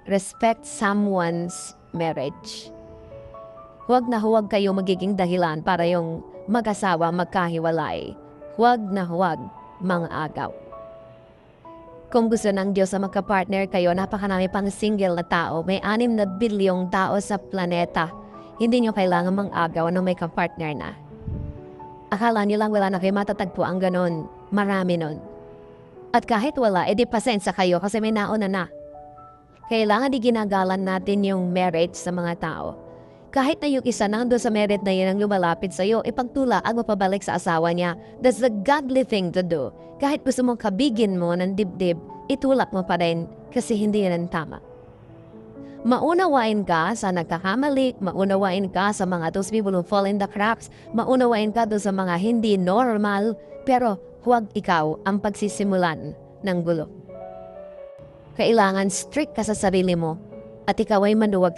respect someone's marriage. Huwag na huwag kayo magiging dahilan para yung mag-asawa magkahiwalay. Huwag na huwag mga agaw. Kung gusto ng Diyos sa magka-partner kayo, napakarami pang single na tao. May 6 na bilyong tao sa planeta. Hindi nyo kailangan mang-agaw na may ka-partner na. Akala nyo lang wala na kayo matatagpo ang ganon. Marami nun. At kahit wala, edi pasensya kayo kasi may nauna na. Kailangan di ginagalan natin yung marriage sa mga tao. Kahit na yung isa nando sa merit na yun ang lumalapit sa'yo, ipagtula ang mapabalik sa asawa niya. That's the godly thing to do. Kahit gusto mong kabigin mo ng dibdib, itulak mo pa rin kasi hindi yan ang tama. Maunawain ka sa nagkakamali, maunawain ka sa mga those people who fall in the cracks, maunawain ka doon sa mga hindi normal, pero huwag ikaw ang pagsisimulan ng gulo. Kailangan strict ka sa sarili mo at ikaw ay manuwag